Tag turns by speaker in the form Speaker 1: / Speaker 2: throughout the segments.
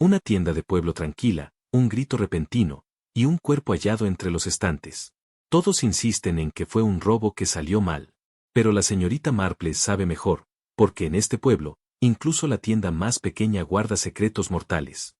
Speaker 1: Una tienda de pueblo tranquila, un grito repentino, y un cuerpo hallado entre los estantes. Todos insisten en que fue un robo que salió mal. Pero la señorita Marple sabe mejor, porque en este pueblo, incluso la tienda más pequeña guarda secretos mortales.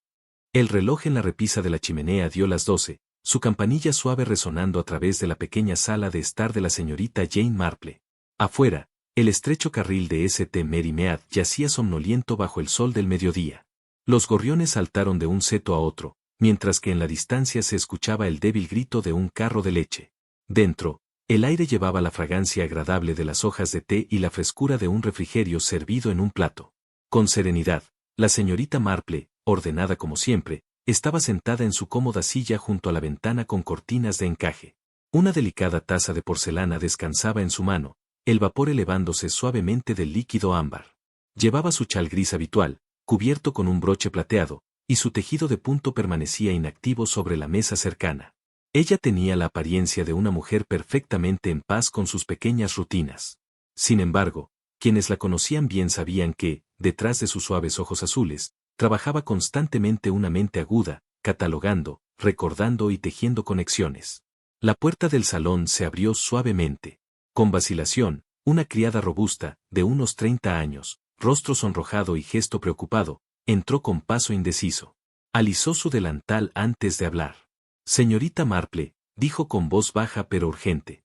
Speaker 1: El reloj en la repisa de la chimenea dio las 12, su campanilla suave resonando a través de la pequeña sala de estar de la señorita Jane Marple. Afuera, el estrecho carril de St. Mary Mead yacía somnoliento bajo el sol del mediodía. Los gorriones saltaron de un seto a otro, mientras que en la distancia se escuchaba el débil grito de un carro de leche. Dentro, el aire llevaba la fragancia agradable de las hojas de té y la frescura de un refrigerio servido en un plato. Con serenidad, la señorita Marple, ordenada como siempre, estaba sentada en su cómoda silla junto a la ventana con cortinas de encaje. Una delicada taza de porcelana descansaba en su mano, el vapor elevándose suavemente del líquido ámbar. Llevaba su chal gris habitual, cubierto con un broche plateado, y su tejido de punto permanecía inactivo sobre la mesa cercana. Ella tenía la apariencia de una mujer perfectamente en paz con sus pequeñas rutinas. Sin embargo, quienes la conocían bien sabían que, detrás de sus suaves ojos azules, trabajaba constantemente una mente aguda, catalogando, recordando y tejiendo conexiones. La puerta del salón se abrió suavemente. Con vacilación, una criada robusta, de unos 30 años, rostro sonrojado y gesto preocupado, entró con paso indeciso. Alisó su delantal antes de hablar. Señorita Marple, dijo con voz baja pero urgente.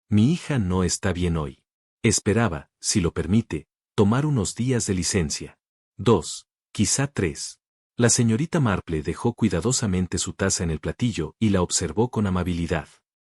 Speaker 1: Mi hija no está bien hoy. Esperaba, si lo permite, tomar unos días de licencia. 2, quizá 3. La señorita Marple dejó cuidadosamente su taza en el platillo y la observó con amabilidad.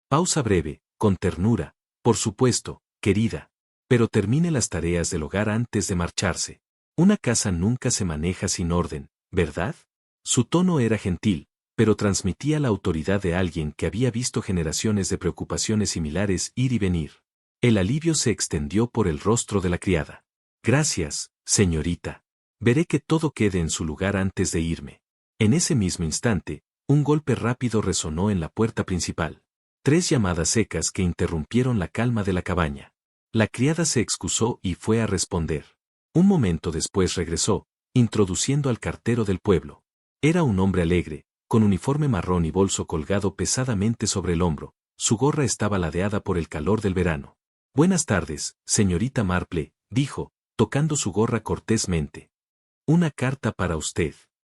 Speaker 1: Pausa breve, con ternura. Por supuesto, querida. Pero termine las tareas del hogar antes de marcharse. Una casa nunca se maneja sin orden, ¿verdad? Su tono era gentil, pero transmitía la autoridad de alguien que había visto generaciones de preocupaciones similares ir y venir. El alivio se extendió por el rostro de la criada. Gracias, señorita. Veré que todo quede en su lugar antes de irme. En ese mismo instante, un golpe rápido resonó en la puerta principal. 3 llamadas secas que interrumpieron la calma de la cabaña. La criada se excusó y fue a responder. Un momento después regresó, introduciendo al cartero del pueblo. Era un hombre alegre, con uniforme marrón y bolso colgado pesadamente sobre el hombro. Su gorra estaba ladeada por el calor del verano. Buenas tardes, señorita Marple, dijo, tocando su gorra cortésmente. Una carta para usted.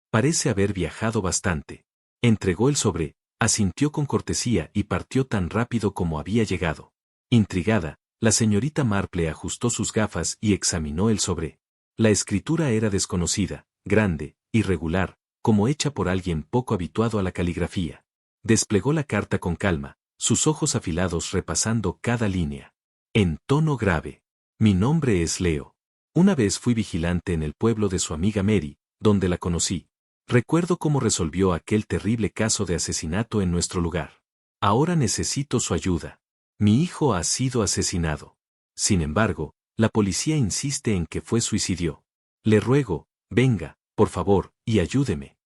Speaker 1: Parece haber viajado bastante. Entregó el sobre, asintió con cortesía y partió tan rápido como había llegado. Intrigada, la señorita Marple ajustó sus gafas y examinó el sobre. La escritura era desconocida, grande, irregular, como hecha por alguien poco habituado a la caligrafía. Desplegó la carta con calma, sus ojos afilados repasando cada línea. En tono grave. Mi nombre es Leo. Una vez fui vigilante en el pueblo de su amiga Mary, donde la conocí. Recuerdo cómo resolvió aquel terrible caso de asesinato en nuestro lugar. Ahora necesito su ayuda. Mi hijo ha sido asesinado. Sin embargo, la policía insiste en que fue suicidio. Le ruego, venga, por favor, y ayúdeme.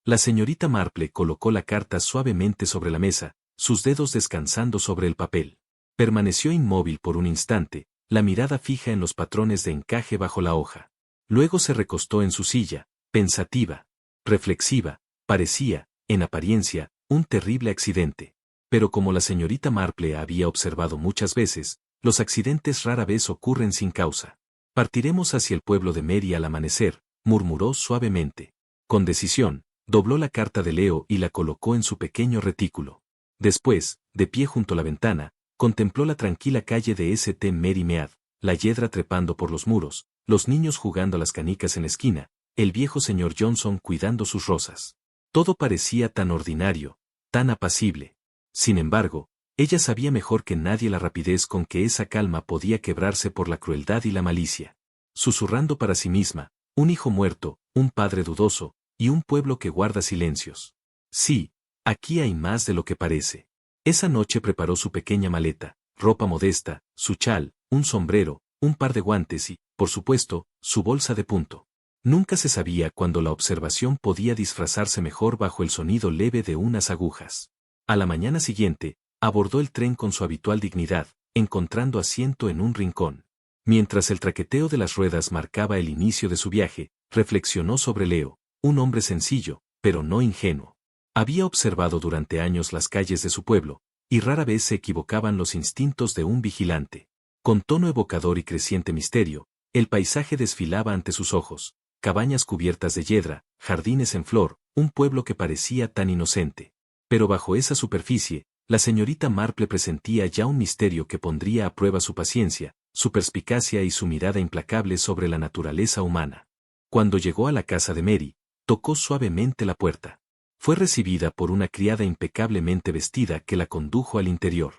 Speaker 1: La señorita Marple colocó la carta suavemente sobre la mesa, sus dedos descansando sobre el papel. Permaneció inmóvil por un instante, la mirada fija en los patrones de encaje bajo la hoja. Luego se recostó en su silla, pensativa, reflexiva, parecía, en apariencia, un terrible accidente. Pero como la señorita Marple había observado muchas veces, los accidentes rara vez ocurren sin causa. Partiremos hacia el pueblo de Mary al amanecer, murmuró suavemente. Con decisión, dobló la carta de Leo y la colocó en su pequeño retículo. Después, de pie junto a la ventana, contempló la tranquila calle de St. Mary Mead, la hiedra trepando por los muros, los niños jugando a las canicas en la esquina, el viejo señor Johnson cuidando sus rosas. Todo parecía tan ordinario, tan apacible. Sin embargo, ella sabía mejor que nadie la rapidez con que esa calma podía quebrarse por la crueldad y la malicia. Susurrando para sí misma, un hijo muerto, un padre dudoso, y un pueblo que guarda silencios. Sí, aquí hay más de lo que parece. Esa noche preparó su pequeña maleta, ropa modesta, su chal, un sombrero, un par de guantes y, por supuesto, su bolsa de punto. Nunca se sabía cuándo la observación podía disfrazarse mejor bajo el sonido leve de unas agujas. A la mañana siguiente, abordó el tren con su habitual dignidad, encontrando asiento en un rincón. Mientras el traqueteo de las ruedas marcaba el inicio de su viaje, reflexionó sobre Leo, un hombre sencillo, pero no ingenuo. Había observado durante años las calles de su pueblo, y rara vez se equivocaban los instintos de un vigilante. Con tono evocador y creciente misterio, el paisaje desfilaba ante sus ojos, cabañas cubiertas de yedra, jardines en flor, un pueblo que parecía tan inocente. Pero bajo esa superficie, la señorita Marple presentía ya un misterio que pondría a prueba su paciencia, su perspicacia y su mirada implacable sobre la naturaleza humana. Cuando llegó a la casa de Mary, tocó suavemente la puerta. Fue recibida por una criada impecablemente vestida que la condujo al interior.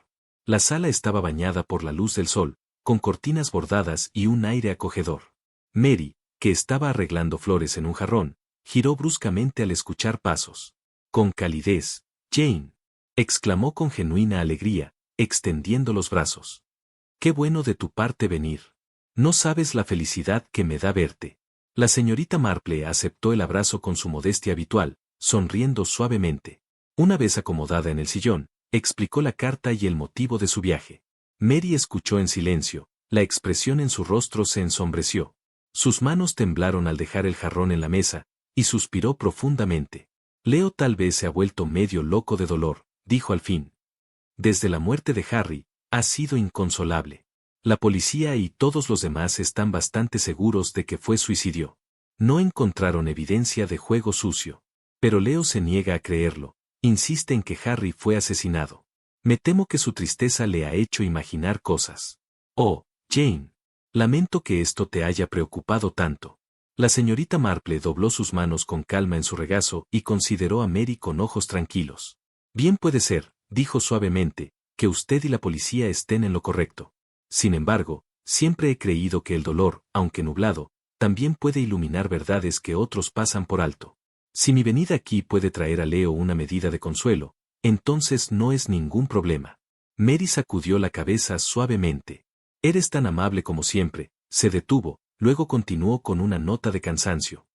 Speaker 1: La sala estaba bañada por la luz del sol, con cortinas bordadas y un aire acogedor. Mary, que estaba arreglando flores en un jarrón, giró bruscamente al escuchar pasos. Con calidez, Jane, exclamó con genuina alegría, extendiendo los brazos. Qué bueno de tu parte venir. No sabes la felicidad que me da verte. La señorita Marple aceptó el abrazo con su modestia habitual, sonriendo suavemente. Una vez acomodada en el sillón, explicó la carta y el motivo de su viaje. Mary escuchó en silencio, la expresión en su rostro se ensombreció. Sus manos temblaron al dejar el jarrón en la mesa, y suspiró profundamente. Leo tal vez se ha vuelto medio loco de dolor, dijo al fin. Desde la muerte de Harry, ha sido inconsolable. La policía y todos los demás están bastante seguros de que fue suicidio. No encontraron evidencia de juego sucio. Pero Leo se niega a creerlo, insiste en que Harry fue asesinado. Me temo que su tristeza le ha hecho imaginar cosas. Oh, Jane. Lamento que esto te haya preocupado tanto. La señorita Marple dobló sus manos con calma en su regazo y consideró a Mary con ojos tranquilos. Bien puede ser, dijo suavemente, que usted y la policía estén en lo correcto. Sin embargo, siempre he creído que el dolor, aunque nublado, también puede iluminar verdades que otros pasan por alto. Si mi venida aquí puede traer a Leo una medida de consuelo, entonces no es ningún problema. Mary sacudió la cabeza suavemente. Eres tan amable como siempre, se detuvo, luego continuó con una nota de cansancio.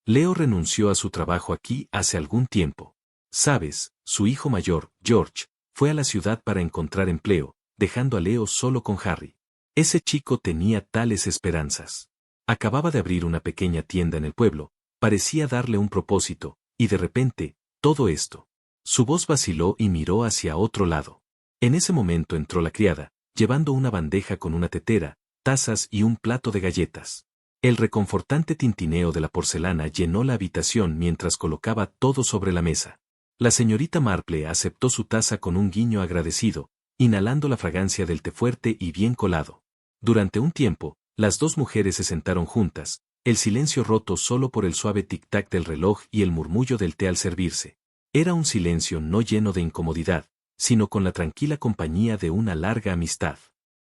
Speaker 1: Leo renunció a su trabajo aquí hace algún tiempo. Sabes, su hijo mayor, George, fue a la ciudad para encontrar empleo, dejando a Leo solo con Harry. Ese chico tenía tales esperanzas. Acababa de abrir una pequeña tienda en el pueblo, parecía darle un propósito, y de repente, todo esto. Su voz vaciló y miró hacia otro lado. En ese momento entró la criada, llevando una bandeja con una tetera, tazas y un plato de galletas. El reconfortante tintineo de la porcelana llenó la habitación mientras colocaba todo sobre la mesa. La señorita Marple aceptó su taza con un guiño agradecido, inhalando la fragancia del té fuerte y bien colado. Durante un tiempo, las dos mujeres se sentaron juntas, el silencio roto solo por el suave tic-tac del reloj y el murmullo del té al servirse. Era un silencio no lleno de incomodidad, sino con la tranquila compañía de una larga amistad.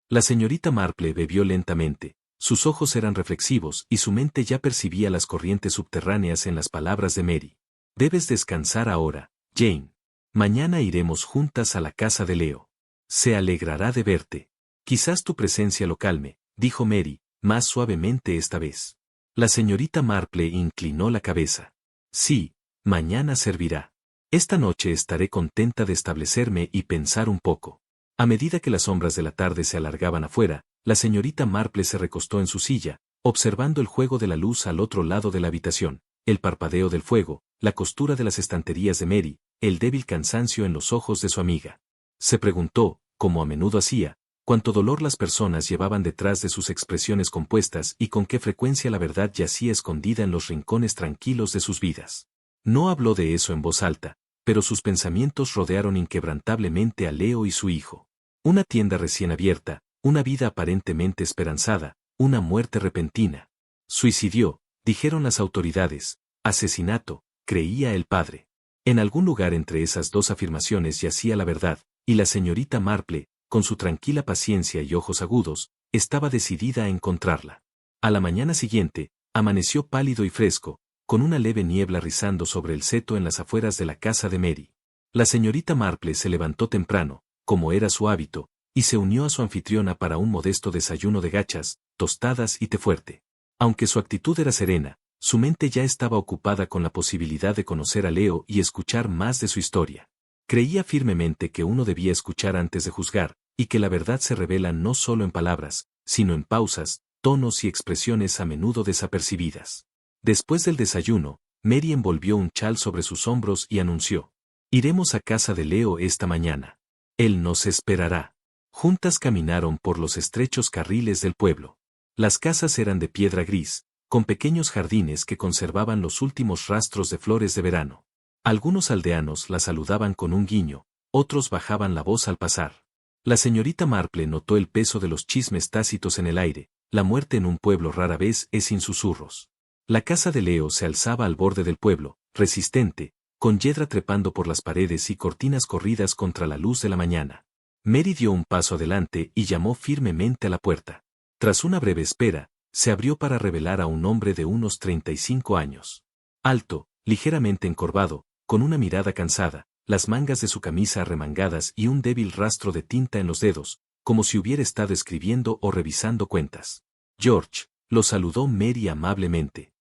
Speaker 1: La señorita Marple bebió lentamente, sus ojos eran reflexivos y su mente ya percibía las corrientes subterráneas en las palabras de Mary. Debes descansar ahora, Jane. Mañana iremos juntas a la casa de Leo. Se alegrará de verte. Quizás tu presencia lo calme, dijo Mary, más suavemente esta vez. La señorita Marple inclinó la cabeza. Sí, mañana servirá. Esta noche estaré contenta de establecerme y pensar un poco. A medida que las sombras de la tarde se alargaban afuera, la señorita Marple se recostó en su silla, observando el juego de la luz al otro lado de la habitación, el parpadeo del fuego, la costura de las estanterías de Mary, el débil cansancio en los ojos de su amiga. Se preguntó, como a menudo hacía, cuánto dolor las personas llevaban detrás de sus expresiones compuestas y con qué frecuencia la verdad yacía escondida en los rincones tranquilos de sus vidas. No habló de eso en voz alta, pero sus pensamientos rodearon inquebrantablemente a Leo y su hijo. Una tienda recién abierta, una vida aparentemente esperanzada, una muerte repentina. Suicidio, dijeron las autoridades, asesinato, creía el padre. En algún lugar entre esas dos afirmaciones yacía la verdad, y la señorita Marple, con su tranquila paciencia y ojos agudos, estaba decidida a encontrarla. A la mañana siguiente, amaneció pálido y fresco, con una leve niebla rizando sobre el seto en las afueras de la casa de Mary. La señorita Marple se levantó temprano, como era su hábito, y se unió a su anfitriona para un modesto desayuno de gachas, tostadas y té fuerte. Aunque su actitud era serena, su mente ya estaba ocupada con la posibilidad de conocer a Leo y escuchar más de su historia. Creía firmemente que uno debía escuchar antes de juzgar, y que la verdad se revela no solo en palabras, sino en pausas, tonos y expresiones a menudo desapercibidas. Después del desayuno, Mary envolvió un chal sobre sus hombros y anunció: «Iremos a casa de Leo esta mañana. Él nos esperará». Juntas caminaron por los estrechos carriles del pueblo. Las casas eran de piedra gris, con pequeños jardines que conservaban los últimos rastros de flores de verano. Algunos aldeanos la saludaban con un guiño, otros bajaban la voz al pasar. La señorita Marple notó el peso de los chismes tácitos en el aire. La muerte en un pueblo rara vez es sin susurros. La casa de Leo se alzaba al borde del pueblo, resistente, con yedra trepando por las paredes y cortinas corridas contra la luz de la mañana. Mary dio un paso adelante y llamó firmemente a la puerta. Tras una breve espera, se abrió para revelar a un hombre de unos 35 años. Alto, ligeramente encorvado, con una mirada cansada, las mangas de su camisa arremangadas y un débil rastro de tinta en los dedos, como si hubiera estado escribiendo o revisando cuentas. «George», lo saludó Mary amablemente.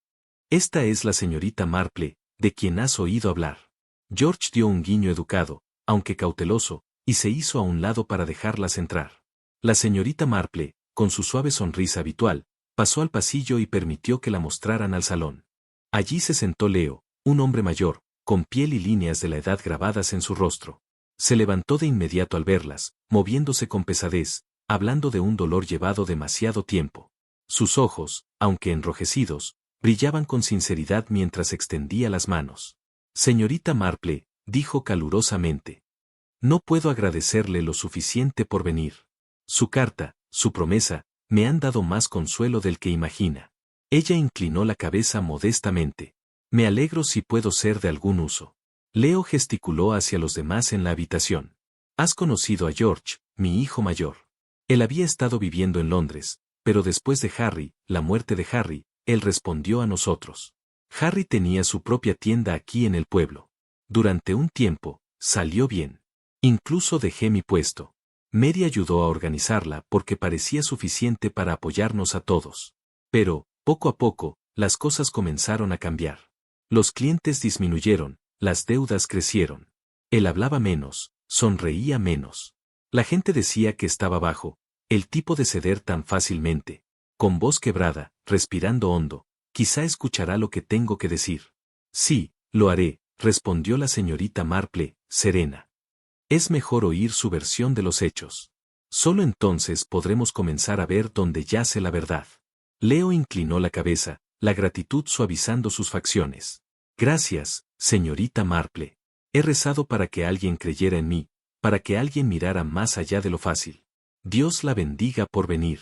Speaker 1: «Esta es la señorita Marple, de quien has oído hablar». George dio un guiño educado, aunque cauteloso, y se hizo a un lado para dejarlas entrar. La señorita Marple, con su suave sonrisa habitual, pasó al pasillo y permitió que la mostraran al salón. Allí se sentó Leo, un hombre mayor, con piel y líneas de la edad grabadas en su rostro. Se levantó de inmediato al verlas, moviéndose con pesadez, hablando de un dolor llevado demasiado tiempo. Sus ojos, aunque enrojecidos, brillaban con sinceridad mientras extendía las manos. «Señorita Marple», dijo calurosamente, «no puedo agradecerle lo suficiente por venir. Su carta, su promesa, me han dado más consuelo del que imagina». Ella inclinó la cabeza modestamente. «Me alegro si puedo ser de algún uso». Leo gesticuló hacia los demás en la habitación. «Has conocido a George, mi hijo mayor. Él había estado viviendo en Londres, pero después de Harry, la muerte de Harry, él respondió a nosotros. Harry tenía su propia tienda aquí en el pueblo. Durante un tiempo, salió bien. Incluso dejé mi puesto. Mary ayudó a organizarla porque parecía suficiente para apoyarnos a todos. Pero, poco a poco, las cosas comenzaron a cambiar. Los clientes disminuyeron, las deudas crecieron. Él hablaba menos, sonreía menos. La gente decía que estaba bajo, el tipo de ceder tan fácilmente. Con voz quebrada, respirando hondo, quizá escuchará lo que tengo que decir. «Sí, lo haré», respondió la señorita Marple, serena. «Es mejor oír su versión de los hechos. Solo entonces podremos comenzar a ver dónde yace la verdad». Leo inclinó la cabeza, la gratitud suavizando sus facciones. «Gracias, señorita Marple. He rezado para que alguien creyera en mí, para que alguien mirara más allá de lo fácil. Dios la bendiga por venir».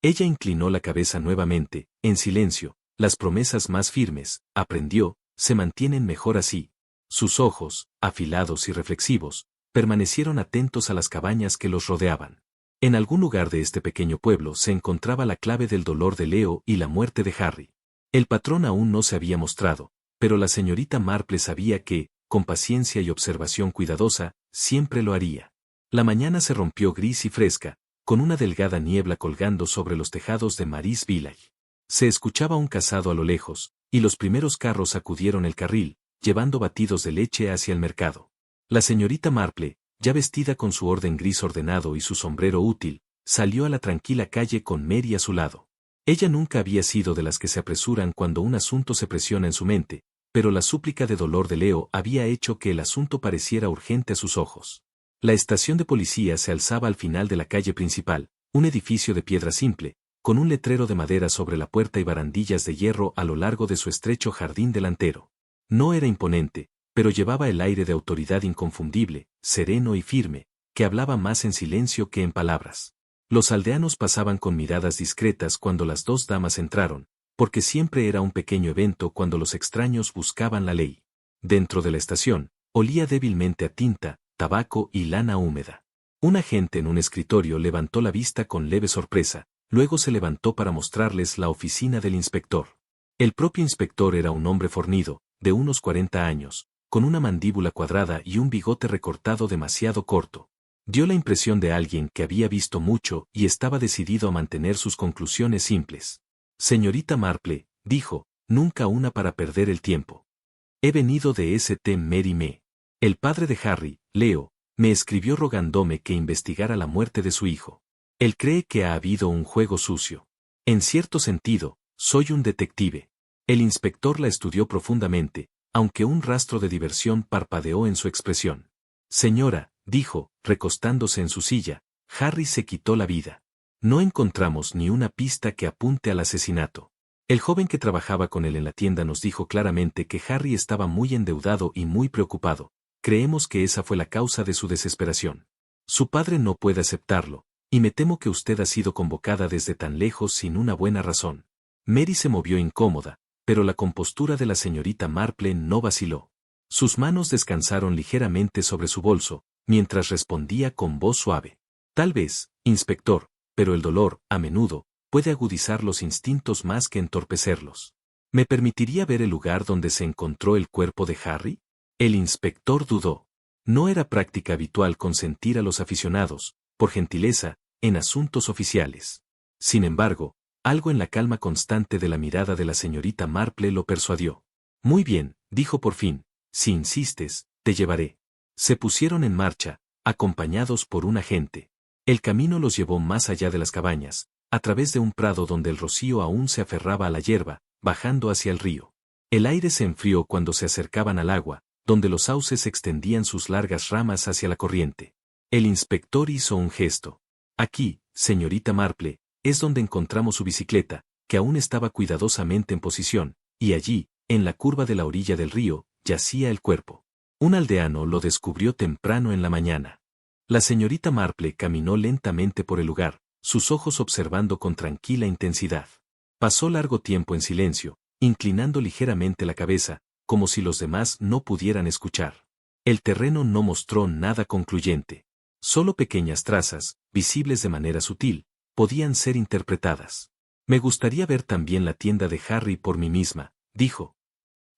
Speaker 1: Ella inclinó la cabeza nuevamente, en silencio. Las promesas más firmes, aprendió, se mantienen mejor así. Sus ojos, afilados y reflexivos, permanecieron atentos a las cabañas que los rodeaban. En algún lugar de este pequeño pueblo se encontraba la clave del dolor de Leo y la muerte de Harry. El patrón aún no se había mostrado, pero la señorita Marple sabía que, con paciencia y observación cuidadosa, siempre lo haría. La mañana se rompió gris y fresca, con una delgada niebla colgando sobre los tejados de Mary's Village. Se escuchaba un cazado a lo lejos, y los primeros carros acudieron el carril, llevando batidos de leche hacia el mercado. La señorita Marple, ya vestida con su orden gris ordenado y su sombrero útil, salió a la tranquila calle con Mary a su lado. Ella nunca había sido de las que se apresuran cuando un asunto se presiona en su mente, pero la súplica de dolor de Leo había hecho que el asunto pareciera urgente a sus ojos. La estación de policía se alzaba al final de la calle principal, un edificio de piedra simple, con un letrero de madera sobre la puerta y barandillas de hierro a lo largo de su estrecho jardín delantero. No era imponente, pero llevaba el aire de autoridad inconfundible, sereno y firme, que hablaba más en silencio que en palabras. Los aldeanos pasaban con miradas discretas cuando las dos damas entraron, porque siempre era un pequeño evento cuando los extraños buscaban la ley. Dentro de la estación, olía débilmente a tinta, tabaco y lana húmeda. Un agente en un escritorio levantó la vista con leve sorpresa, luego se levantó para mostrarles la oficina del inspector. El propio inspector era un hombre fornido, de unos 40 años, con una mandíbula cuadrada y un bigote recortado demasiado corto. Dio la impresión de alguien que había visto mucho y estaba decidido a mantener sus conclusiones simples. «Señorita Marple», dijo, «nunca una para perder el tiempo. He venido de St. Mary Me. El padre de Harry, Leo, me escribió rogándome que investigara la muerte de su hijo. Él cree que ha habido un juego sucio. En cierto sentido, soy un detective. El inspector la estudió profundamente, aunque un rastro de diversión parpadeó en su expresión. Señora, dijo, recostándose en su silla, Harry se quitó la vida. No encontramos ni una pista que apunte al asesinato. El joven que trabajaba con él en la tienda nos dijo claramente que Harry estaba muy endeudado y muy preocupado. Creemos que esa fue la causa de su desesperación. Su padre no puede aceptarlo, y me temo que usted ha sido convocada desde tan lejos sin una buena razón. Mary se movió incómoda, pero la compostura de la señorita Marple no vaciló. Sus manos descansaron ligeramente sobre su bolso, mientras respondía con voz suave. Tal vez, inspector, pero el dolor, a menudo, puede agudizar los instintos más que entorpecerlos. ¿Me permitiría ver el lugar donde se encontró el cuerpo de Harry? El inspector dudó. No era práctica habitual consentir a los aficionados, por gentileza, en asuntos oficiales. Sin embargo, algo en la calma constante de la mirada de la señorita Marple lo persuadió. Muy bien, dijo por fin, si insistes, te llevaré. Se pusieron en marcha, acompañados por un agente. El camino los llevó más allá de las cabañas, a través de un prado donde el rocío aún se aferraba a la hierba, bajando hacia el río. El aire se enfrió cuando se acercaban al agua, donde los sauces extendían sus largas ramas hacia la corriente. El inspector hizo un gesto. Aquí, señorita Marple, es donde encontramos su bicicleta, que aún estaba cuidadosamente en posición, y allí, en la curva de la orilla del río, yacía el cuerpo. Un aldeano lo descubrió temprano en la mañana. La señorita Marple caminó lentamente por el lugar, sus ojos observando con tranquila intensidad. Pasó largo tiempo en silencio, inclinando ligeramente la cabeza, como si los demás no pudieran escuchar. El terreno no mostró nada concluyente. Solo pequeñas trazas, visibles de manera sutil, podían ser interpretadas. Me gustaría ver también la tienda de Harry por mí misma, dijo.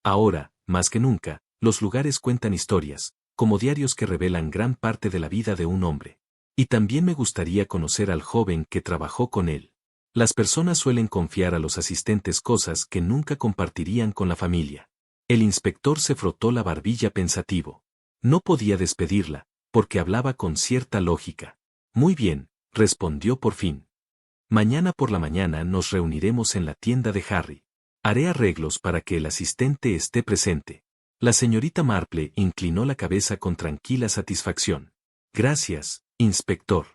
Speaker 1: Ahora, más que nunca, los lugares cuentan historias, como diarios que revelan gran parte de la vida de un hombre. Y también me gustaría conocer al joven que trabajó con él. Las personas suelen confiar a los asistentes cosas que nunca compartirían con la familia. El inspector se frotó la barbilla pensativo. No podía despedirla, porque hablaba con cierta lógica. Muy bien, respondió por fin. Mañana por la mañana nos reuniremos en la tienda de Harry. Haré arreglos para que el asistente esté presente. La señorita Marple inclinó la cabeza con tranquila satisfacción. Gracias, inspector.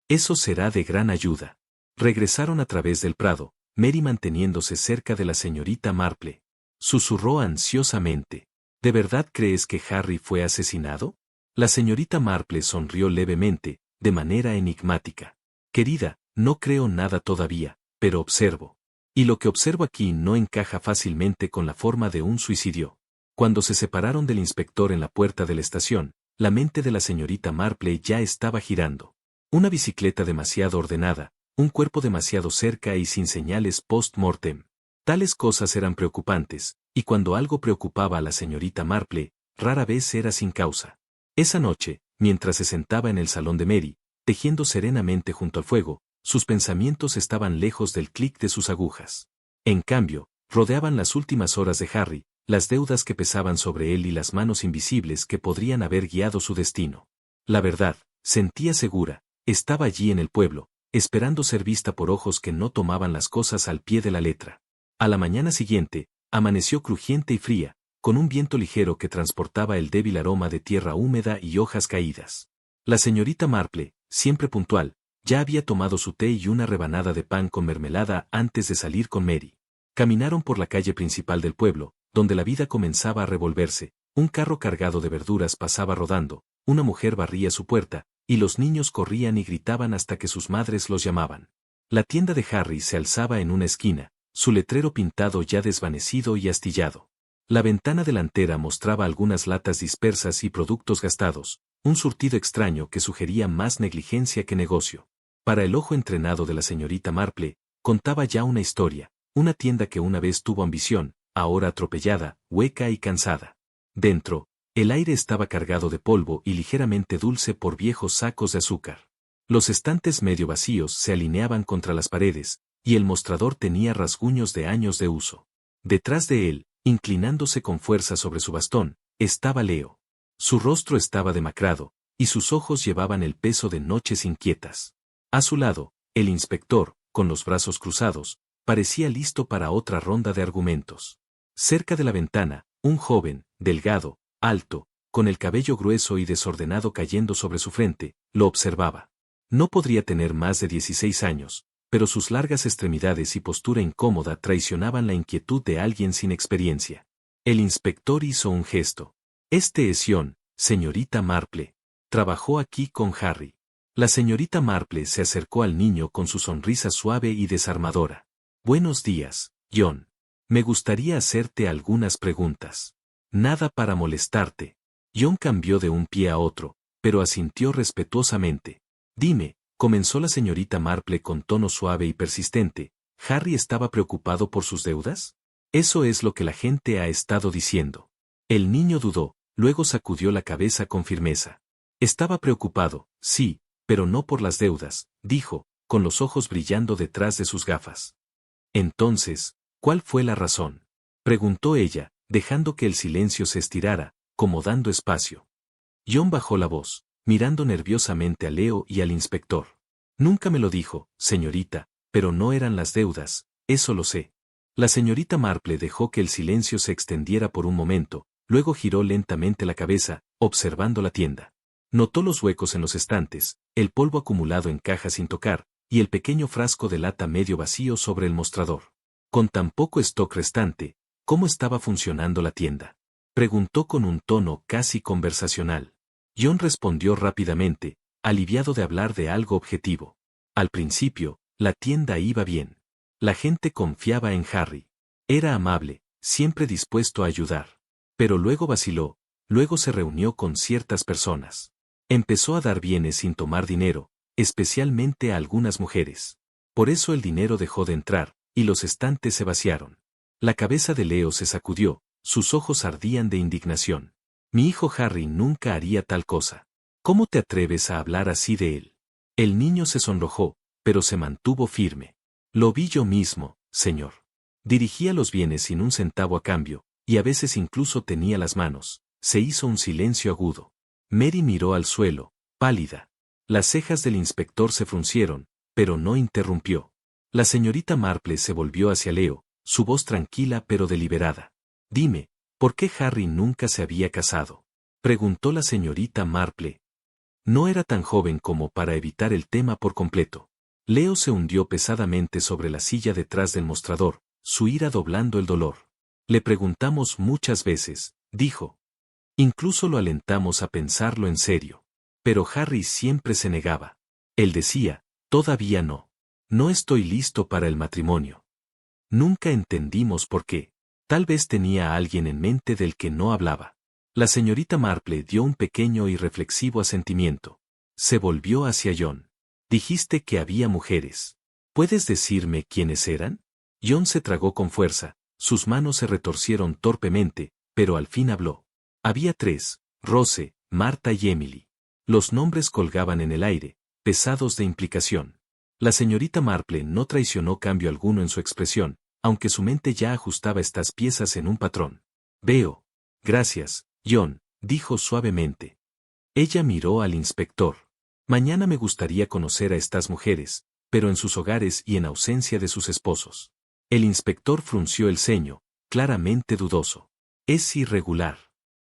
Speaker 1: Eso será de gran ayuda. Regresaron a través del prado, Mary manteniéndose cerca de la señorita Marple. Susurró ansiosamente. ¿De verdad crees que Harry fue asesinado? La señorita Marple sonrió levemente, de manera enigmática. Querida, no creo nada todavía, pero observo. Y lo que observo aquí no encaja fácilmente con la forma de un suicidio. Cuando se separaron del inspector en la puerta de la estación, la mente de la señorita Marple ya estaba girando. Una bicicleta demasiado ordenada, un cuerpo demasiado cerca y sin señales post-mortem. Tales cosas eran preocupantes, y cuando algo preocupaba a la señorita Marple, rara vez era sin causa. Esa noche, mientras se sentaba en el salón de Mary, tejiendo serenamente junto al fuego, sus pensamientos estaban lejos del clic de sus agujas. En cambio, rodeaban las últimas horas de Harry, las deudas que pesaban sobre él y las manos invisibles que podrían haber guiado su destino. La verdad, sentía segura, estaba allí en el pueblo, esperando ser vista por ojos que no tomaban las cosas al pie de la letra. A la mañana siguiente, amaneció crujiente y fría, con un viento ligero que transportaba el débil aroma de tierra húmeda y hojas caídas. La señorita Marple, siempre puntual, ya había tomado su té y una rebanada de pan con mermelada antes de salir con Mary. Caminaron por la calle principal del pueblo, donde la vida comenzaba a revolverse, un carro cargado de verduras pasaba rodando, una mujer barría su puerta, y los niños corrían y gritaban hasta que sus madres los llamaban. La tienda de Harry se alzaba en una esquina, su letrero pintado ya desvanecido y astillado. La ventana delantera mostraba algunas latas dispersas y productos gastados, un surtido extraño que sugería más negligencia que negocio. Para el ojo entrenado de la señorita Marple, contaba ya una historia, una tienda que una vez tuvo ambición, ahora atropellada, hueca y cansada. Dentro, el aire estaba cargado de polvo y ligeramente dulce por viejos sacos de azúcar. Los estantes medio vacíos se alineaban contra las paredes, y el mostrador tenía rasguños de años de uso. Detrás de él, inclinándose con fuerza sobre su bastón, estaba Leo. Su rostro estaba demacrado, y sus ojos llevaban el peso de noches inquietas. A su lado, el inspector, con los brazos cruzados, parecía listo para otra ronda de argumentos. Cerca de la ventana, un joven, delgado, alto, con el cabello grueso y desordenado cayendo sobre su frente, lo observaba. No podría tener más de 16 años, pero sus largas extremidades y postura incómoda traicionaban la inquietud de alguien sin experiencia. El inspector hizo un gesto. Este es John, señorita Marple. Trabajó aquí con Harry. La señorita Marple se acercó al niño con su sonrisa suave y desarmadora. Buenos días, John. Me gustaría hacerte algunas preguntas. Nada para molestarte. John cambió de un pie a otro, pero asintió respetuosamente. Dime, comenzó la señorita Marple con tono suave y persistente, ¿Harry estaba preocupado por sus deudas? Eso es lo que la gente ha estado diciendo. El niño dudó, luego sacudió la cabeza con firmeza. Estaba preocupado, sí, pero no por las deudas, dijo, con los ojos brillando detrás de sus gafas. Entonces, ¿cuál fue la razón? Preguntó ella, dejando que el silencio se estirara, como dando espacio. John bajó la voz, mirando nerviosamente a Leo y al inspector. Nunca me lo dijo, señorita, pero no eran las deudas, eso lo sé. La señorita Marple dejó que el silencio se extendiera por un momento, luego giró lentamente la cabeza, observando la tienda. Notó los huecos en los estantes, el polvo acumulado en cajas sin tocar, y el pequeño frasco de lata medio vacío sobre el mostrador. Con tan poco stock restante, ¿cómo estaba funcionando la tienda? Preguntó con un tono casi conversacional. John respondió rápidamente, aliviado de hablar de algo objetivo. Al principio, la tienda iba bien. La gente confiaba en Harry. Era amable, siempre dispuesto a ayudar. Pero luego vaciló, luego se reunió con ciertas personas. Empezó a dar bienes sin tomar dinero, especialmente a algunas mujeres. Por eso el dinero dejó de entrar, y los estantes se vaciaron. La cabeza de Leo se sacudió, sus ojos ardían de indignación. Mi hijo Harry nunca haría tal cosa. ¿Cómo te atreves a hablar así de él? El niño se sonrojó, pero se mantuvo firme. Lo vi yo mismo, señor. Dirigía los bienes sin un centavo a cambio, y a veces incluso tenía las manos. Se hizo un silencio agudo. Mary miró al suelo, pálida. Las cejas del inspector se fruncieron, pero no interrumpió. La señorita Marple se volvió hacia Leo, su voz tranquila pero deliberada. Dime, ¿por qué Harry nunca se había casado? Preguntó la señorita Marple. No era tan joven como para evitar el tema por completo. Leo se hundió pesadamente sobre la silla detrás del mostrador, su ira doblando el dolor. Le preguntamos muchas veces, dijo. Incluso lo alentamos a pensarlo en serio. Pero Harry siempre se negaba. Él decía, todavía no. No estoy listo para el matrimonio. Nunca entendimos por qué. Tal vez tenía a alguien en mente del que no hablaba. La señorita Marple dio un pequeño y reflexivo asentimiento. Se volvió hacia John. Dijiste que había mujeres. ¿Puedes decirme quiénes eran? John se tragó con fuerza, sus manos se retorcieron torpemente, pero al fin habló. Había 3, Rose, Marta y Emily. Los nombres colgaban en el aire, pesados de implicación. La señorita Marple no traicionó cambio alguno en su expresión, aunque su mente ya ajustaba estas piezas en un patrón. Veo. Gracias, John, dijo suavemente. Ella miró al inspector. Mañana me gustaría conocer a estas mujeres, pero en sus hogares y en ausencia de sus esposos. El inspector frunció el ceño, claramente dudoso. Es irregular.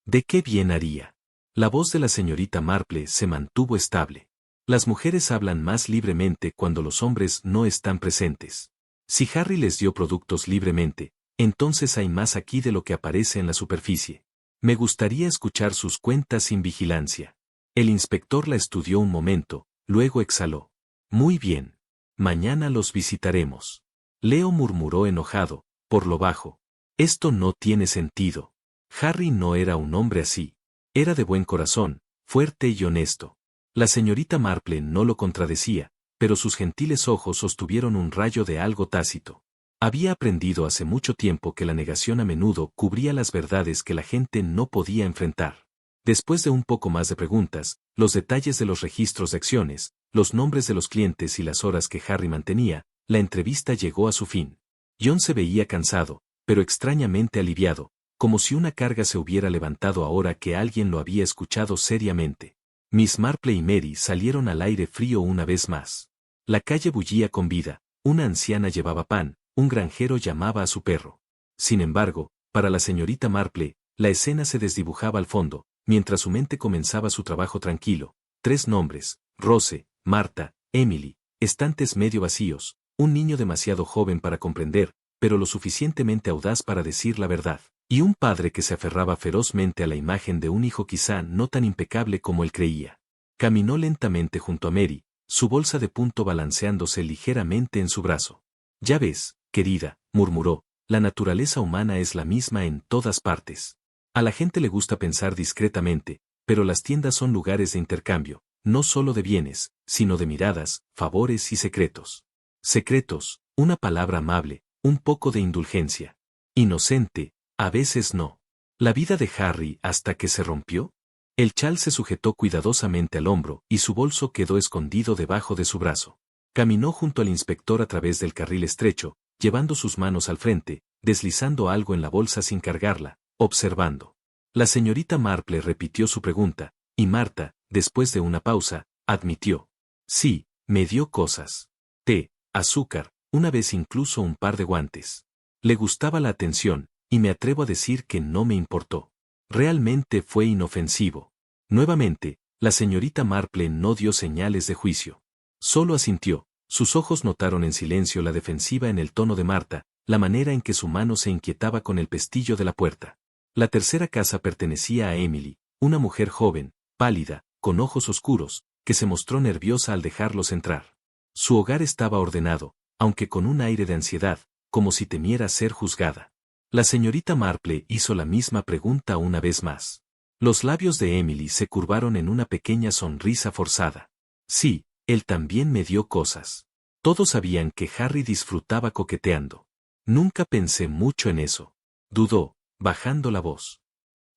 Speaker 1: ¿De qué bien haría? La voz de la señorita Marple se mantuvo estable. Las mujeres hablan más libremente cuando los hombres no están presentes. Si Harry les dio productos libremente, entonces hay más aquí de lo que aparece en la superficie. Me gustaría escuchar sus cuentas sin vigilancia. El inspector la estudió un momento, luego exhaló. Muy bien. Mañana los visitaremos. Leo murmuró enojado, por lo bajo. Esto no tiene sentido. Harry no era un hombre así. Era de buen corazón, fuerte y honesto. La señorita Marple no lo contradecía, pero sus gentiles ojos sostuvieron un rayo de algo tácito. Había aprendido hace mucho tiempo que la negación a menudo cubría las verdades que la gente no podía enfrentar. Después de un poco más de preguntas, los detalles de los registros de acciones, los nombres de los clientes y las horas que Harry mantenía, la entrevista llegó a su fin. John se veía cansado, pero extrañamente aliviado, como si una carga se hubiera levantado ahora que alguien lo había escuchado seriamente. Miss Marple y Mary salieron al aire frío una vez más. La calle bullía con vida, una anciana llevaba pan, un granjero llamaba a su perro. Sin embargo, Para la señorita Marple, la escena se desdibujaba al fondo, mientras su mente comenzaba su trabajo tranquilo. 3 nombres: Rose, Marta, Emily, estantes medio vacíos, un niño demasiado joven para comprender, pero lo suficientemente audaz para decir la verdad, y un padre que se aferraba ferozmente a la imagen de un hijo quizá no tan impecable como él creía. Caminó lentamente junto a Mary, su bolsa de punto balanceándose ligeramente en su brazo. «Ya ves, querida», murmuró, «la naturaleza humana es la misma en todas partes. A la gente le gusta pensar discretamente, pero las tiendas son lugares de intercambio, no solo de bienes, sino de miradas, favores y secretos. Secretos, una palabra amable, un poco de indulgencia. Inocente, a veces no. La vida de Harry hasta que se rompió». El chal se sujetó cuidadosamente al hombro y su bolso quedó escondido debajo de su brazo. Caminó junto al inspector a través del carril estrecho, llevando sus manos al frente, deslizando algo en la bolsa sin cargarla, observando. La señorita Marple repitió su pregunta, y Marta, después de una pausa, admitió. «Sí, me dio cosas. Té, azúcar, una vez incluso un par de guantes. Le gustaba la atención, y me atrevo a decir que no me importó. Realmente fue inofensivo». Nuevamente, la señorita Marple no dio señales de juicio. Solo asintió. Sus ojos notaron en silencio la defensiva en el tono de Marta, la manera en que su mano se inquietaba con el pestillo de la puerta. La tercera casa pertenecía a Emily, una mujer joven, pálida, con ojos oscuros, que se mostró nerviosa al dejarlos entrar. Su hogar estaba ordenado, aunque con un aire de ansiedad, como si temiera ser juzgada. La señorita Marple hizo la misma pregunta una vez más. Los labios de Emily se curvaron en una pequeña sonrisa forzada. «Sí, él también me dio cosas». Todos sabían que Harry disfrutaba coqueteando. «Nunca pensé mucho en eso», dudó, bajando la voz.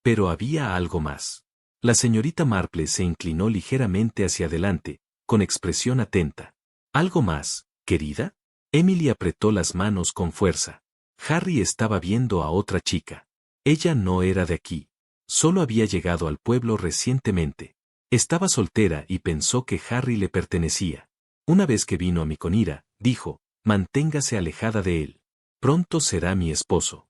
Speaker 1: Pero había algo más. La señorita Marple se inclinó ligeramente hacia adelante, con expresión atenta. «¿Algo más, querida?» Emily apretó las manos con fuerza. Harry estaba viendo a otra chica. Ella no era de aquí. Solo había llegado al pueblo recientemente. Estaba soltera y pensó que Harry le pertenecía. «Una vez que vino a Miconira», dijo, «manténgase alejada de él. Pronto será mi esposo».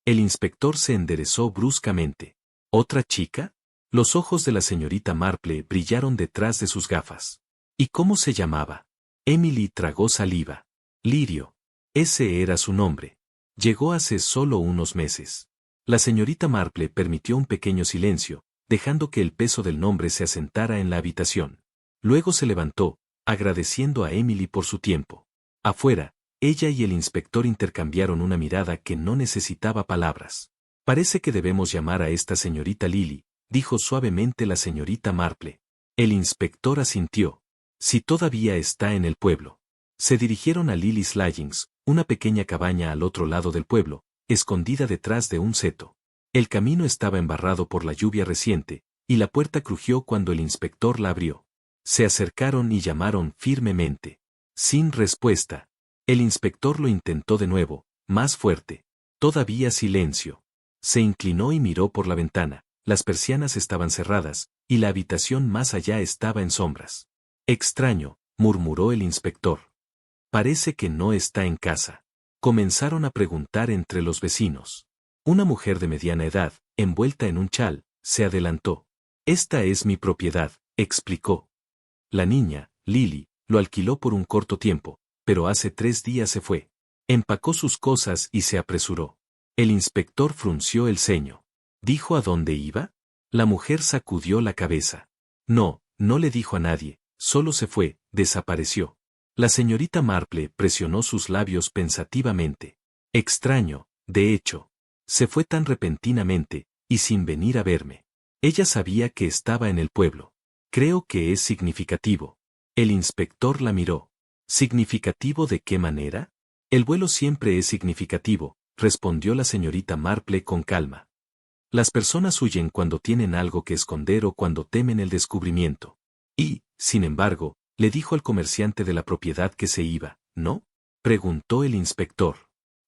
Speaker 1: El inspector se enderezó bruscamente. «¿Otra chica?» Los ojos de la señorita Marple brillaron detrás de sus gafas. «¿Y cómo se llamaba?» Emily tragó saliva. «Lirio. Ese era su nombre. Llegó hace solo unos meses». La señorita Marple permitió un pequeño silencio, dejando que el peso del nombre se asentara en la habitación. Luego se levantó, agradeciendo a Emily por su tiempo. Afuera, ella y el inspector intercambiaron una mirada que no necesitaba palabras. «Parece que debemos llamar a esta señorita Lily», dijo suavemente la señorita Marple. El inspector asintió. «Si todavía está en el pueblo». Se dirigieron a Lily's Lodgings, una pequeña cabaña al otro lado del pueblo, escondida detrás de un seto. El camino estaba embarrado por la lluvia reciente, y la puerta crujió cuando el inspector la abrió. Se acercaron y llamaron firmemente. Sin respuesta. El inspector lo intentó de nuevo, más fuerte. Todavía silencio. Se inclinó y miró por la ventana. Las persianas estaban cerradas, y la habitación más allá estaba en sombras. «Extraño», murmuró el inspector. «Parece que no está en casa». Comenzaron a preguntar entre los vecinos. Una mujer de mediana edad, envuelta en un chal, se adelantó. «Esta es mi propiedad», explicó. La niña, Lily, lo alquiló por un corto tiempo, pero hace 3 días se fue. Empacó sus cosas y se apresuró. El inspector frunció el ceño. ¿Dijo a dónde iba? La mujer sacudió la cabeza. No, no le dijo a nadie, solo se fue, desapareció. La señorita Marple presionó sus labios pensativamente. «Extraño, de hecho. Se fue tan repentinamente, y sin venir a verme. Ella sabía que estaba en el pueblo. Creo que es significativo». El inspector la miró. «¿Significativo de qué manera?» «El vuelo siempre es significativo», respondió la señorita Marple con calma. «Las personas huyen cuando tienen algo que esconder o cuando temen el descubrimiento. Y, sin embargo, le dijo al comerciante de la propiedad que se iba, ¿no?», preguntó el inspector.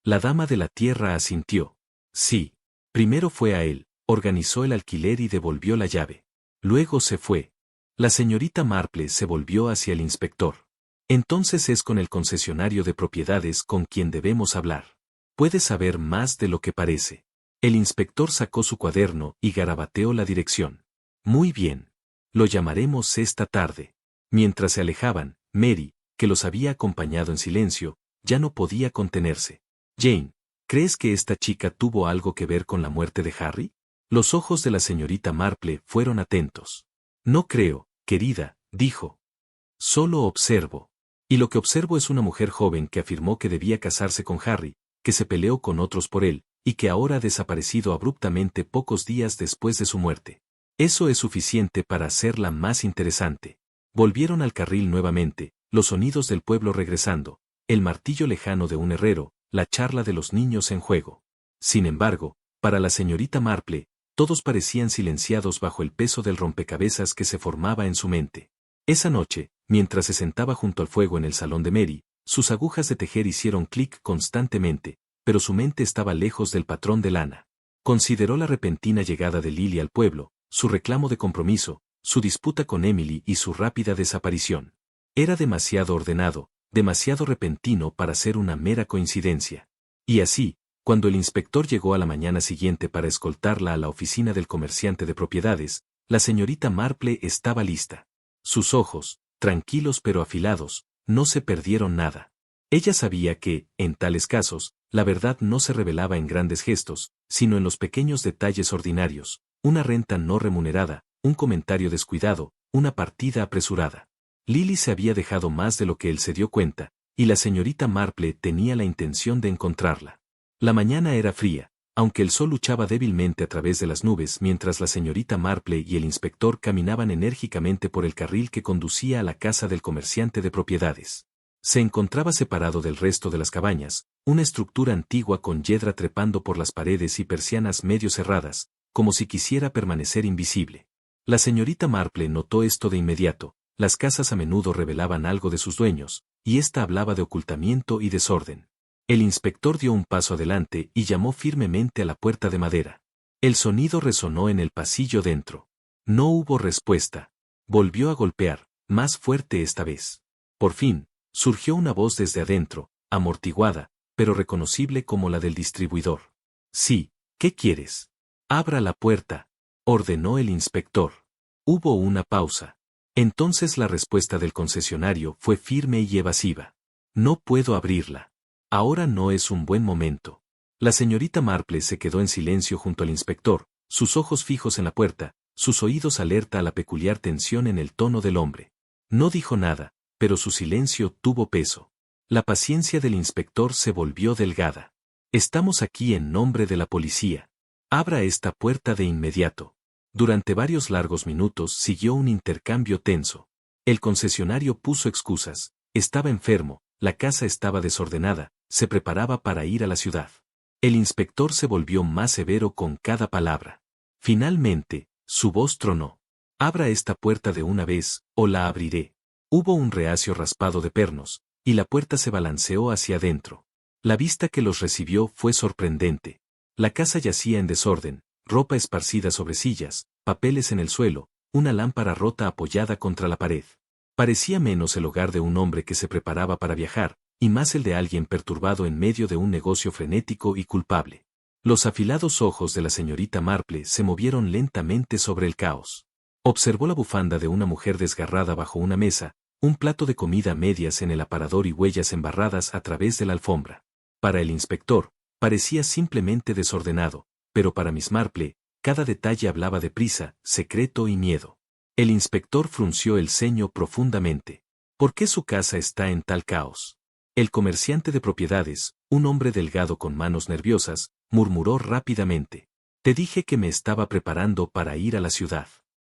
Speaker 1: La dama de la tierra asintió. «Sí. Primero fue a él, organizó el alquiler y devolvió la llave. Luego se fue». La señorita Marple se volvió hacia el inspector. «Entonces es con el concesionario de propiedades con quien debemos hablar. Puede saber más de lo que parece». El inspector sacó su cuaderno y garabateó la dirección. Muy bien. Lo llamaremos esta tarde. Mientras se alejaban, Mary, que los había acompañado en silencio, ya no podía contenerse. Jane, ¿crees que esta chica tuvo algo que ver con la muerte de Harry? Los ojos de la señorita Marple fueron atentos. No creo, querida, dijo. Solo observo. Y lo que observo es una mujer joven que afirmó que debía casarse con Harry, que se peleó con otros por él, y que ahora ha desaparecido abruptamente pocos días después de su muerte. Eso es suficiente para hacerla más interesante. Volvieron al carril nuevamente, los sonidos del pueblo regresando, el martillo lejano de un herrero, la charla de los niños en juego. Sin embargo, para la señorita Marple, todos parecían silenciados bajo el peso del rompecabezas que se formaba en su mente. Esa noche, mientras se sentaba junto al fuego en el salón de Mary, sus agujas de tejer hicieron clic constantemente, pero su mente estaba lejos del patrón de lana. Consideró la repentina llegada de Lily al pueblo, su reclamo de compromiso, su disputa con Emily y su rápida desaparición. Era demasiado ordenado, demasiado repentino para ser una mera coincidencia. Y así, cuando el inspector llegó a la mañana siguiente para escoltarla a la oficina del comerciante de propiedades, la señorita Marple estaba lista. Sus ojos, tranquilos pero afilados, no se perdieron nada. Ella sabía que, en tales casos, la verdad no se revelaba en grandes gestos, sino en los pequeños detalles ordinarios, una renta no remunerada, un comentario descuidado, una partida apresurada. Lily se había dejado más de lo que él se dio cuenta, y la señorita Marple tenía la intención de encontrarla. La mañana era fría, aunque el sol luchaba débilmente a través de las nubes mientras la señorita Marple y el inspector caminaban enérgicamente por el carril que conducía a la casa del comerciante de propiedades. Se encontraba separado del resto de las cabañas, una estructura antigua con yedra trepando por las paredes y persianas medio cerradas, como si quisiera permanecer invisible. La señorita Marple notó esto de inmediato, las casas a menudo revelaban algo de sus dueños, y ésta hablaba de ocultamiento y desorden. El inspector dio un paso adelante y llamó firmemente a la puerta de madera. El sonido resonó en el pasillo dentro. No hubo respuesta. Volvió a golpear, más fuerte esta vez. Por fin, surgió una voz desde adentro, amortiguada, pero reconocible como la del distribuidor. Sí, ¿qué quieres? Abra la puerta, ordenó el inspector. Hubo una pausa. Entonces la respuesta del concesionario fue firme y evasiva. No puedo abrirla. Ahora no es un buen momento. La señorita Marple se quedó en silencio junto al inspector, sus ojos fijos en la puerta, sus oídos alerta a la peculiar tensión en el tono del hombre. No dijo nada, pero su silencio tuvo peso. La paciencia del inspector se volvió delgada. Estamos aquí en nombre de la policía. Abra esta puerta de inmediato. Durante varios largos minutos siguió un intercambio tenso. El concesionario puso excusas, estaba enfermo, la casa estaba desordenada, se preparaba para ir a la ciudad. El inspector se volvió más severo con cada palabra. Finalmente, su voz tronó. Abra esta puerta de una vez, o la abriré. Hubo un reacio raspado de pernos, y la puerta se balanceó hacia adentro. La vista que los recibió fue sorprendente. La casa yacía en desorden, ropa esparcida sobre sillas, papeles en el suelo, una lámpara rota apoyada contra la pared. Parecía menos el hogar de un hombre que se preparaba para viajar, y más el de alguien perturbado en medio de un negocio frenético y culpable. Los afilados ojos de la señorita Marple se movieron lentamente sobre el caos. Observó la bufanda de una mujer desgarrada bajo una mesa, un plato de comida a medias en el aparador y huellas embarradas a través de la alfombra. Para el inspector, parecía simplemente desordenado, pero para Miss Marple, cada detalle hablaba de prisa, secreto y miedo. El inspector frunció el ceño profundamente. ¿Por qué su casa está en tal caos? El comerciante de propiedades, un hombre delgado con manos nerviosas, murmuró rápidamente. Te dije que me estaba preparando para ir a la ciudad.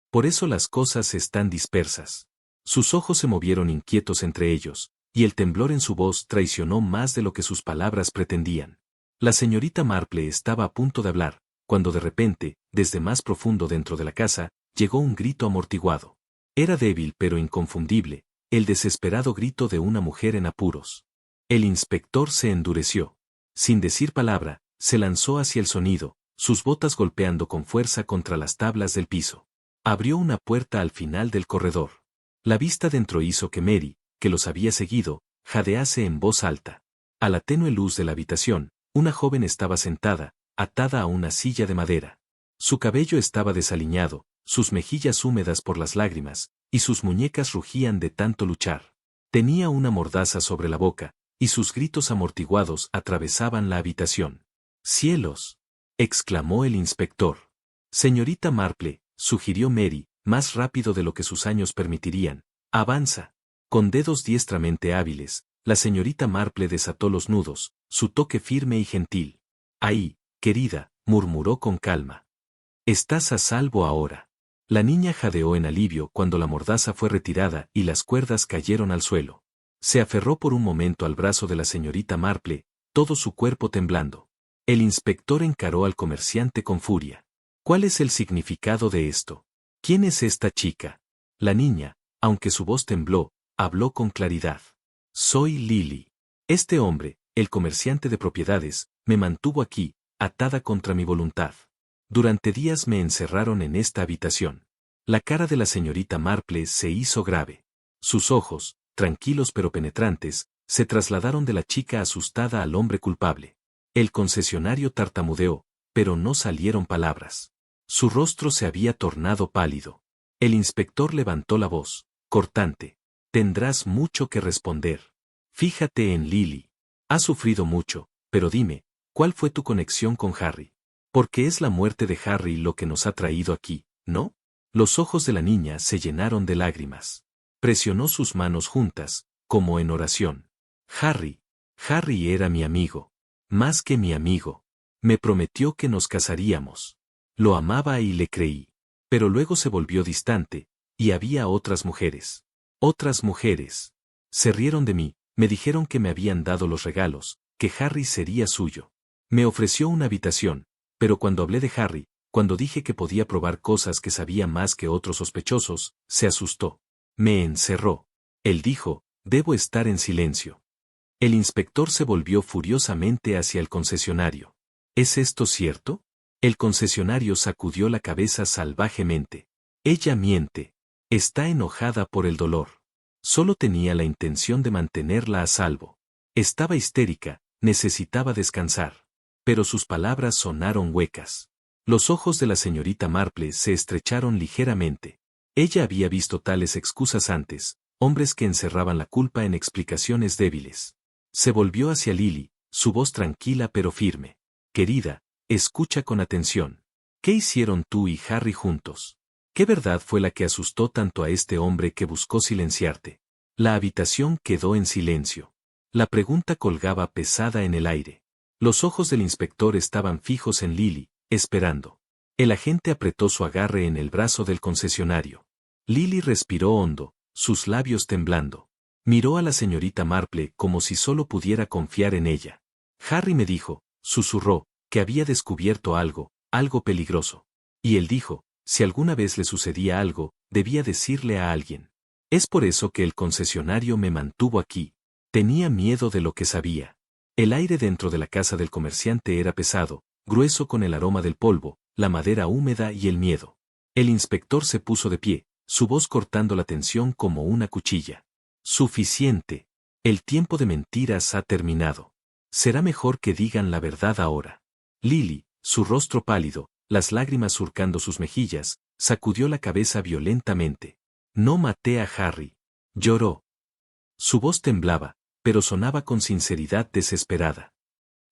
Speaker 1: Por eso las cosas están dispersas. Sus ojos se movieron inquietos entre ellos, y el temblor en su voz traicionó más de lo que sus palabras pretendían. La señorita Marple estaba a punto de hablar, cuando de repente, desde más profundo dentro de la casa, llegó un grito amortiguado. Era débil pero inconfundible, el desesperado grito de una mujer en apuros. El inspector se endureció. Sin decir palabra, se lanzó hacia el sonido, sus botas golpeando con fuerza contra las tablas del piso. Abrió una puerta al final del corredor. La vista dentro hizo que Mary, que los había seguido, jadease en voz alta. A la tenue luz de la habitación, una joven estaba sentada, atada a una silla de madera. Su cabello estaba desaliñado, sus mejillas húmedas por las lágrimas, y sus muñecas rugían de tanto luchar. Tenía una mordaza sobre la boca, y sus gritos amortiguados atravesaban la habitación. ¡Cielos!, exclamó el inspector. Señorita Marple, sugirió Mary, más rápido de lo que sus años permitirían. Avanza. Con dedos diestramente hábiles, la señorita Marple desató los nudos, su toque firme y gentil. Ahí, querida, murmuró con calma. Estás a salvo ahora. La niña jadeó en alivio cuando la mordaza fue retirada y las cuerdas cayeron al suelo. Se aferró por un momento al brazo de la señorita Marple, todo su cuerpo temblando. El inspector encaró al comerciante con furia. ¿Cuál es el significado de esto? ¿Quién es esta chica? La niña, aunque su voz tembló, habló con claridad. Soy Lily. Este hombre, el comerciante de propiedades, me mantuvo aquí, atada contra mi voluntad. Durante días me encerraron en esta habitación. La cara de la señorita Marple se hizo grave. Sus ojos, tranquilos pero penetrantes, se trasladaron de la chica asustada al hombre culpable. El concesionario tartamudeó, pero no salieron palabras. Su rostro se había tornado pálido. El inspector levantó la voz, cortante. Tendrás mucho que responder. Fíjate en Lily. Has sufrido mucho, pero dime, ¿cuál fue tu conexión con Harry? Porque es la muerte de Harry lo que nos ha traído aquí, ¿no? Los ojos de la niña se llenaron de lágrimas. Presionó sus manos juntas, como en oración. Harry era mi amigo. Más que mi amigo. Me prometió que nos casaríamos. Lo amaba y le creí. Pero luego se volvió distante, y había otras mujeres. Otras mujeres. Se rieron de mí, me dijeron que me habían dado los regalos, que Harry sería suyo. Me ofreció una habitación, pero cuando hablé de Harry, cuando dije que podía probar cosas que sabía más que otros sospechosos, se asustó. Me encerró. Él dijo, debo estar en silencio. El inspector se volvió furiosamente hacia el concesionario. ¿Es esto cierto? El concesionario sacudió la cabeza salvajemente. Ella miente. Está enojada por el dolor. Solo tenía la intención de mantenerla a salvo. Estaba histérica, necesitaba descansar. Pero sus palabras sonaron huecas. Los ojos de la señorita Marple se estrecharon ligeramente. Ella había visto tales excusas antes, hombres que encerraban la culpa en explicaciones débiles. Se volvió hacia Lily, su voz tranquila pero firme. Querida, escucha con atención. ¿Qué hicieron tú y Harry juntos? ¿Qué verdad fue la que asustó tanto a este hombre que buscó silenciarte? La habitación quedó en silencio. La pregunta colgaba pesada en el aire. Los ojos del inspector estaban fijos en Lily, esperando. El agente apretó su agarre en el brazo del concesionario. Lily respiró hondo, sus labios temblando. Miró a la señorita Marple como si solo pudiera confiar en ella. Harry me dijo, susurró, que había descubierto algo peligroso. Y él dijo, si alguna vez le sucedía algo, debía decirle a alguien. Es por eso que el concesionario me mantuvo aquí. Tenía miedo de lo que sabía. El aire dentro de la casa del comerciante era pesado, grueso con el aroma del polvo, la madera húmeda y el miedo. El inspector se puso de pie, su voz cortando la tensión como una cuchilla. Suficiente. El tiempo de mentiras ha terminado. Será mejor que digan la verdad ahora. Lily, su rostro pálido, las lágrimas surcando sus mejillas, sacudió la cabeza violentamente. No maté a Harry. Lloró. Su voz temblaba, pero sonaba con sinceridad desesperada.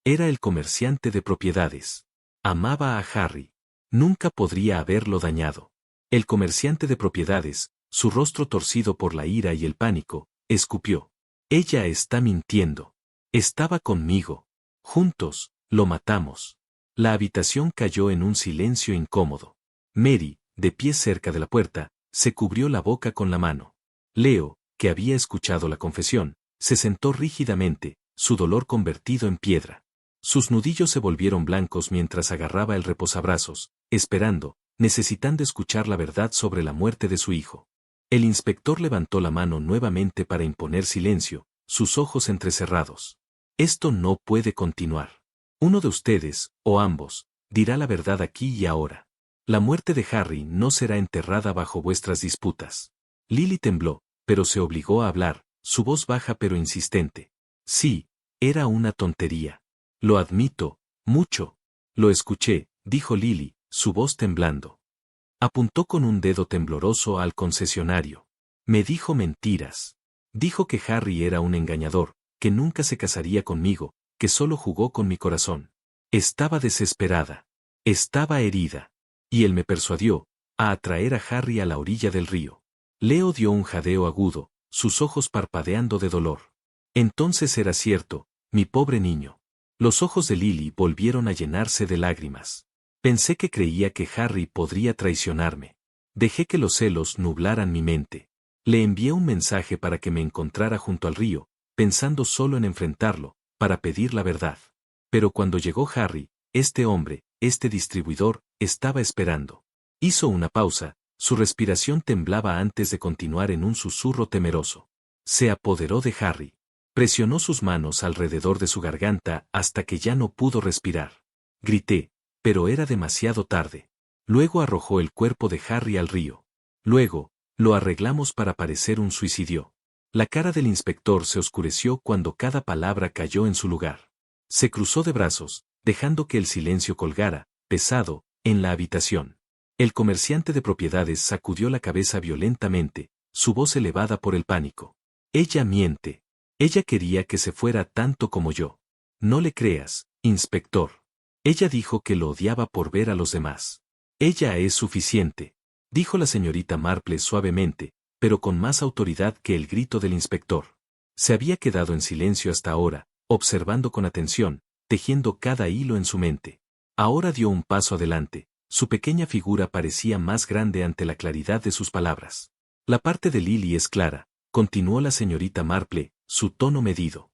Speaker 1: Era el comerciante de propiedades. Amaba a Harry. Nunca podría haberlo dañado. El comerciante de propiedades, su rostro torcido por la ira y el pánico, escupió. Ella está mintiendo. Estaba conmigo. Juntos, lo matamos. La habitación cayó en un silencio incómodo. Mary, de pie cerca de la puerta, se cubrió la boca con la mano. Leo, que había escuchado la confesión, se sentó rígidamente, su dolor convertido en piedra. Sus nudillos se volvieron blancos mientras agarraba el reposabrazos, esperando, necesitando escuchar la verdad sobre la muerte de su hijo. El inspector levantó la mano nuevamente para imponer silencio, sus ojos entrecerrados. Esto no puede continuar. Uno de ustedes, o ambos, dirá la verdad aquí y ahora. La muerte de Harry no será enterrada bajo vuestras disputas. Lily tembló, pero se obligó a hablar, su voz baja pero insistente. Sí, era una tontería. Lo admito, mucho. Lo escuché, dijo Lily, su voz temblando. Apuntó con un dedo tembloroso al concesionario. Me dijo mentiras. Dijo que Harry era un engañador, que nunca se casaría conmigo, que solo jugó con mi corazón. Estaba desesperada. Estaba herida. Y él me persuadió a atraer a Harry a la orilla del río. Leo dio un jadeo agudo, sus ojos parpadeando de dolor. Entonces era cierto, mi pobre niño. Los ojos de Lily volvieron a llenarse de lágrimas. Pensé que creía que Harry podría traicionarme. Dejé que los celos nublaran mi mente. Le envié un mensaje para que me encontrara junto al río, pensando solo en enfrentarlo, para pedir la verdad. Pero cuando llegó Harry, este hombre, este distribuidor, estaba esperando. Hizo una pausa, su respiración temblaba antes de continuar en un susurro temeroso. Se apoderó de Harry. Presionó sus manos alrededor de su garganta hasta que ya no pudo respirar. Grité, pero era demasiado tarde. Luego arrojó el cuerpo de Harry al río. Luego, lo arreglamos para parecer un suicidio. La cara del inspector se oscureció cuando cada palabra cayó en su lugar. Se cruzó de brazos, dejando que el silencio colgara, pesado, en la habitación. El comerciante de propiedades sacudió la cabeza violentamente, su voz elevada por el pánico. Ella miente. Ella quería que se fuera tanto como yo. No le creas, inspector. Ella dijo que lo odiaba por ver a los demás. Ella es suficiente, dijo la señorita Marple suavemente, pero con más autoridad que el grito del inspector. Se había quedado en silencio hasta ahora, observando con atención, tejiendo cada hilo en su mente. Ahora dio un paso adelante, su pequeña figura parecía más grande ante la claridad de sus palabras. La parte de Lily es clara, continuó la señorita Marple, su tono medido.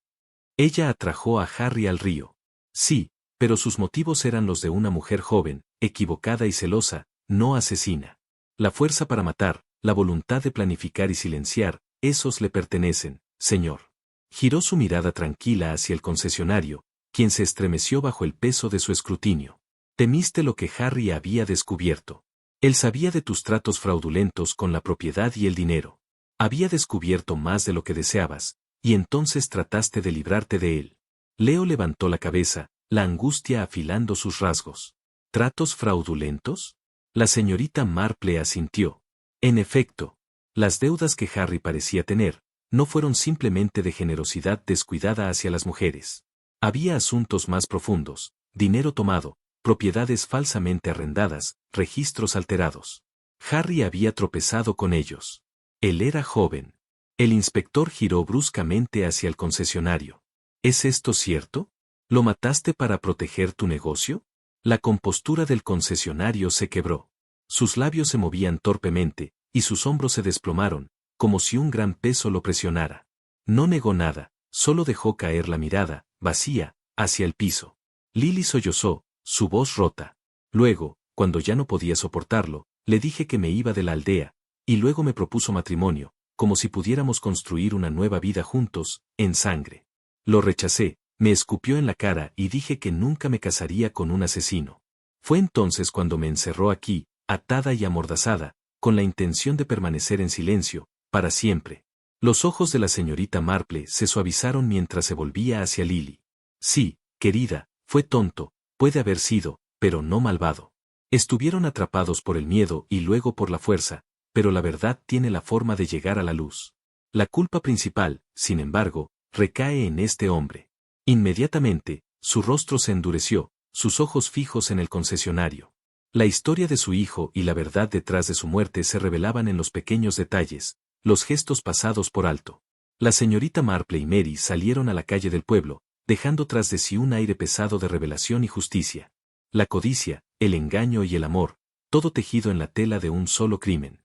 Speaker 1: Ella atrajo a Harry al río. Sí, pero sus motivos eran los de una mujer joven, equivocada y celosa, no asesina. La fuerza para matar, la voluntad de planificar y silenciar, esos le pertenecen, señor. Giró su mirada tranquila hacia el concesionario, quien se estremeció bajo el peso de su escrutinio. Temiste lo que Harry había descubierto. Él sabía de tus tratos fraudulentos con la propiedad y el dinero. Había descubierto más de lo que deseabas, y entonces trataste de librarte de él. Leo levantó la cabeza, la angustia afilando sus rasgos. ¿Tratos fraudulentos? La señorita Marple asintió. En efecto, las deudas que Harry parecía tener, no fueron simplemente de generosidad descuidada hacia las mujeres. Había asuntos más profundos, dinero tomado, propiedades falsamente arrendadas, registros alterados. Harry había tropezado con ellos. Él era joven. El inspector giró bruscamente hacia el concesionario. ¿Es esto cierto? ¿Lo mataste para proteger tu negocio? La compostura del concesionario se quebró. Sus labios se movían torpemente, y sus hombros se desplomaron, como si un gran peso lo presionara. No negó nada, solo dejó caer la mirada, vacía, hacia el piso. Lily sollozó, su voz rota. Luego, cuando ya no podía soportarlo, le dije que me iba de la aldea, y luego me propuso matrimonio, como si pudiéramos construir una nueva vida juntos, en sangre. Lo rechacé, me escupió en la cara y dije que nunca me casaría con un asesino. Fue entonces cuando me encerró aquí, atada y amordazada, con la intención de permanecer en silencio, para siempre. Los ojos de la señorita Marple se suavizaron mientras se volvía hacia Lily. Sí, querida, fue tonto, puede haber sido, pero no malvado. Estuvieron atrapados por el miedo y luego por la fuerza, pero la verdad tiene la forma de llegar a la luz. La culpa principal, sin embargo, recae en este hombre. Inmediatamente, su rostro se endureció, sus ojos fijos en el concesionario. La historia de su hijo y la verdad detrás de su muerte se revelaban en los pequeños detalles, los gestos pasados por alto. La señorita Marple y Mary salieron a la calle del pueblo, dejando tras de sí un aire pesado de revelación y justicia. La codicia, el engaño y el amor, todo tejido en la tela de un solo crimen.